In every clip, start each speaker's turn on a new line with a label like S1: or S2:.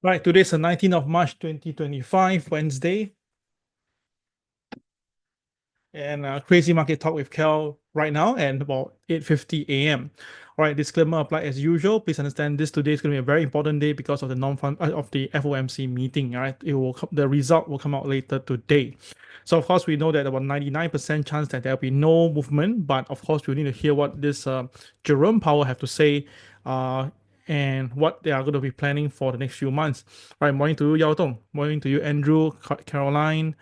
S1: Right, today's the 19th of March 2025, Wednesday, and CRAZII Market Talk with KEL right now at about 8:50 a.m. All right, disclaimer apply as usual. Please understand this today is going to be a very important day because of the non-fund of the FOMC meeting. All right, the result will come out later today. So of course we know that about 99% chance that there will be no movement, but of course we need to hear what this Jerome Powell have to say. And what they are going to be planning for the next few months. All right, morning to you, Yao Dong. Morning to you, Andrew, Caroline,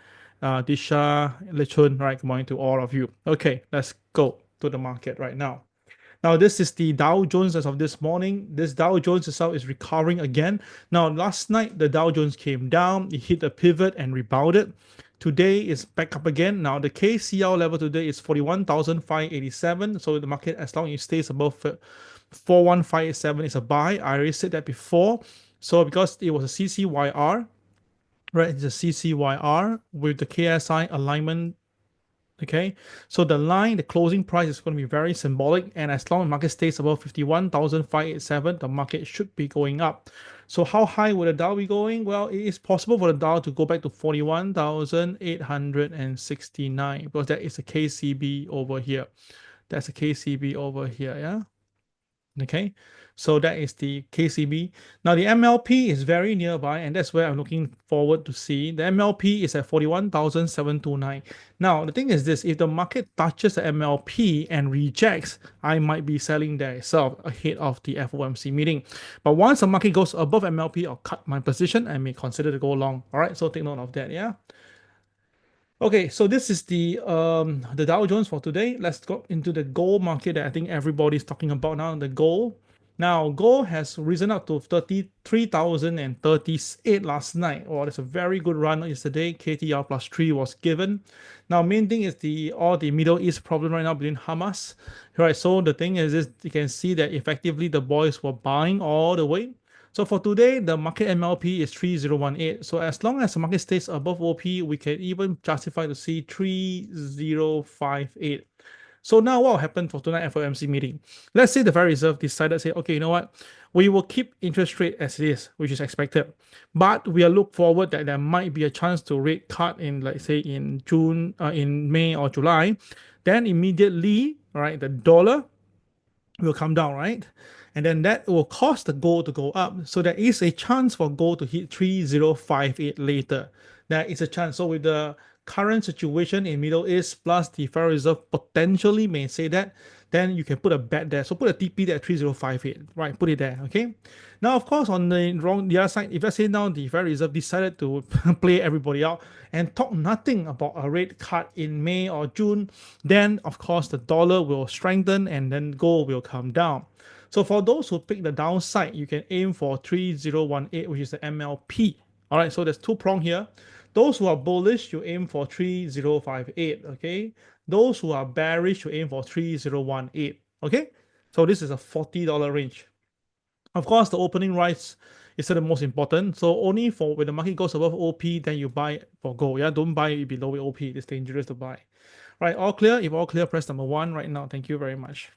S1: Disha, Lechun, right? Good morning to all of you. Okay, let's go to the market right now. Now, this is the Dow Jones as of this morning. This Dow Jones itself is recovering again. Now, last night, the Dow Jones came down, it hit a pivot and rebounded. Today is back up again. Now, the KCL level today is 41,587. So the market, as long as it stays above 41,587, is a buy. I already said that before. So because it was a CCYR, right? It's a CCYR with the KSI alignment. Okay, so the line, the closing price is going to be very symbolic, and as long as the market stays above 51,587, the market should be going up. So how high would the Dow be going? Well, it is possible for the Dow to go back to 41,869 because that is a KCB over here. That's a KCB over here, yeah. Okay, so that is the KCB. Now the MLP is very nearby, and that's where I'm looking forward to see. The MLP is at 41,729. Now the thing is this: if the market touches the MLP and rejects, I might be selling there itself ahead of the FOMC meeting. But once the market goes above MLP, I'll cut my position and may consider to go long. All right, so take note of that. Yeah. Okay, so this is the Dow Jones for today. Let's go into the gold market that I think everybody's talking about now. The gold. Now, gold has risen up to 33,038 last night. Oh, that's a very good run yesterday. KTR plus 3 was given. Now, main thing is all the Middle East problem right now between Hamas. Right, so the thing is this, you can see that effectively the boys were buying all the way. So for today, the market MLP is 3018. So as long as the market stays above OP, we can even justify to see 3058. So now what will happen for tonight FOMC meeting? Let's say the Federal Reserve decided to say, okay, you know what? We will keep interest rate as it is, which is expected. But we are look forward that there might be a chance to rate cut in, let's say, in in May or July. Then immediately, right, the dollar will come down, right? And then that will cause the gold to go up. So there is a chance for gold to hit 3058 later. There is a chance. So with the current situation in Middle East plus the Federal Reserve potentially may say that, then you can put a bet there. So put a TP there at 3058, right? Put it there, okay? Now, of course, on the other side, if let's say now the Federal Reserve decided to play everybody out and talk nothing about a rate cut in May or June, then of course the dollar will strengthen and then gold will come down. So for those who pick the downside, you can aim for 3018, which is the MLP. All right, so there's two prong here. Those who are bullish, you aim for 3058. Okay. Those who are bearish, you aim for 3018. Okay. So this is a $40 range. Of course, the opening price is still the most important. So only for when the market goes above OP, then you buy for gold. Yeah, don't buy it below OP. It's dangerous to buy. Right, all clear? If all clear, press number 1 right now. Thank you very much.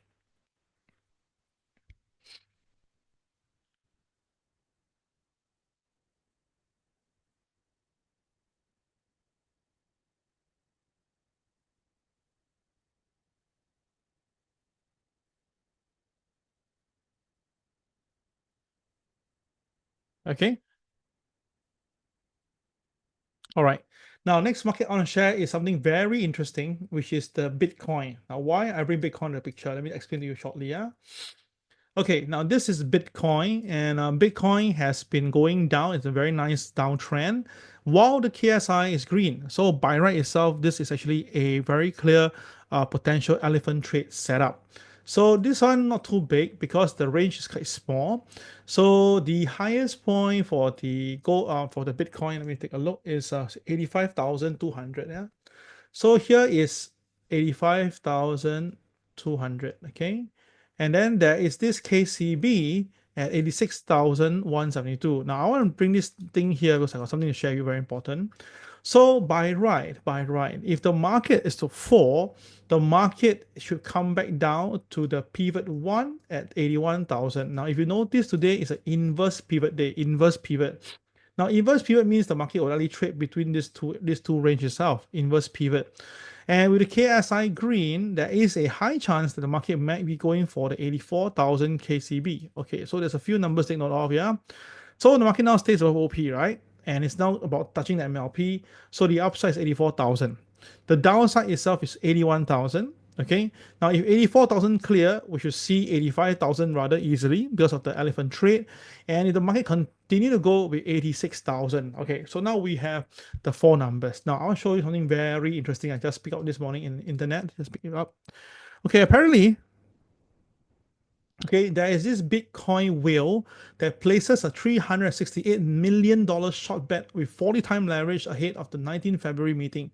S1: Okay. All right. Now, next market on share is something very interesting, which is the Bitcoin. Now, why I bring Bitcoin to the picture? Let me explain to you shortly. Yeah. Okay, now this is Bitcoin, and Bitcoin has been going down. It's a very nice downtrend, while the KSI is green. So by right itself, this is actually a very clear potential elephant trade setup. So this one not too big because the range is quite small. So the highest point for the for the Bitcoin, let me take a look, is 85,200. Yeah. So here is 85,200. Okay. And then there is this KCB at 86,172. Now I want to bring this thing here because I got something to share with you very important. So by right, if the market is to fall, the market should come back down to the pivot one at 81,000. Now, if you notice today is an inverse pivot day, inverse pivot. Now, inverse pivot means the market will only trade between these two ranges itself, inverse pivot. And with the KSI green, there is a high chance that the market might be going for the 84,000 KCB. Okay, so there's a few numbers to take note of, yeah. So the market now stays above OP, right? And it's now about touching the MLP. So the upside is 84,000. The downside itself is 81,000. Okay. Now, if 84,000 clear, we should see 85,000 rather easily because of the elephant trade. And if the market continue to go with 86,000. Okay. So now we have the four numbers. Now, I'll show you something very interesting. I just picked up this morning in the internet. Just pick it up. Okay. Apparently, okay, there is this Bitcoin whale that places a $368 million short bet with 40 time leverage ahead of the 19 February meeting.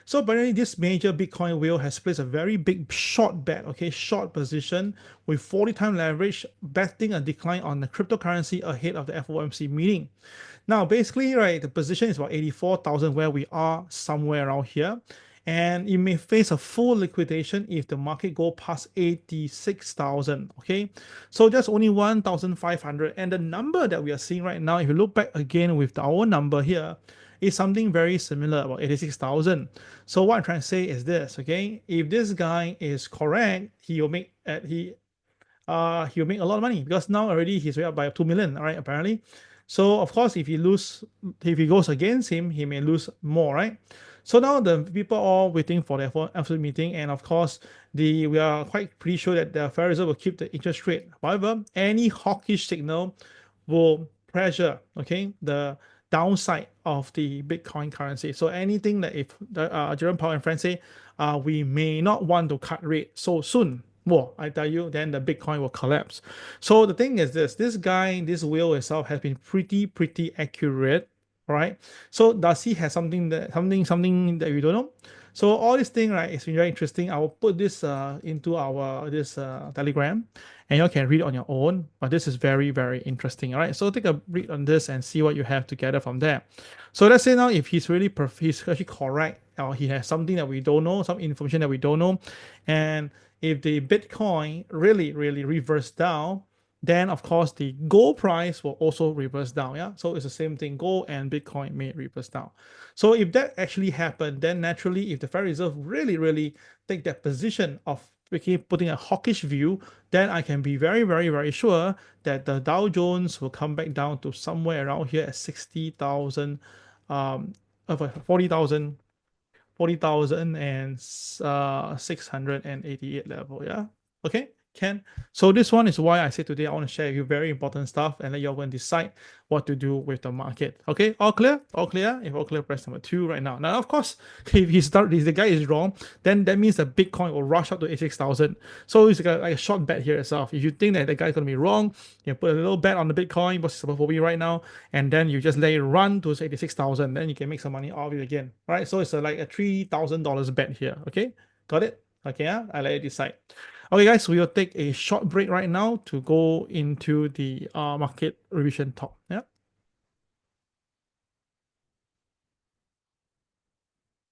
S1: So apparently this major Bitcoin whale has placed a very big short bet, okay, short position with 40 time leverage, betting a decline on the cryptocurrency ahead of the FOMC meeting. Now, basically, right, the position is about 84,000 where we are somewhere around here. And it may face a full liquidation if the market go past 86,000, okay? So that's only 1,500. And the number that we are seeing right now, if you look back again with our number here, is something very similar, about 86,000. So what I'm trying to say is this, okay? If this guy is correct, he'll make a lot of money because now already he's way up by 2 million, right? Apparently. So of course, if he goes against him, he may lose more, right? So now the people are all waiting for the FOMC meeting, and of course, we are quite pretty sure that the Federal Reserve will keep the interest rate. However, any hawkish signal will pressure, okay, the downside of the Bitcoin currency. So anything that if Jerome Powell and friends say, we may not want to cut rate so soon. Well, I tell you, then the Bitcoin will collapse. So the thing is this guy, this whale itself has been pretty accurate, right? So does he have something that we don't know? So all this thing, right, it's been very interesting. I will put this into our Telegram, and you can read on your own. But this is very interesting. All right, so take a read on this and see what you have together from there. So let's say now if he's really he's actually correct, or he has something that we don't know, some information that we don't know, and if the Bitcoin really reverse down, then of course the gold price will also reverse down. Yeah, so it's the same thing. Gold and Bitcoin may reverse down. So if that actually happened, then naturally, if the Federal Reserve really take that position of putting a hawkish view, then I can be very sure that the Dow Jones will come back down to somewhere around here at 60,000, 40,000. 40,688 level. Yeah. Okay. Ken. So this one is why I say today I want to share with you very important stuff and let you all go and decide what to do with the market. Okay. All clear? All clear? If all clear, press number 2 right now. Now, of course, if the guy is wrong, then that means that Bitcoin will rush up to 86,000. So it's like a short bet here itself. If you think that the guy's going to be wrong, you put a little bet on the Bitcoin, what's supposed to be right now, and then you just let it run to 86,000. Then you can make some money off it again. Right? So it's like a $3,000 bet here. Okay. Got it? Okay. Yeah? I let you decide. Okay, guys, we will take a short break right now to go into the market revision talk. Yeah.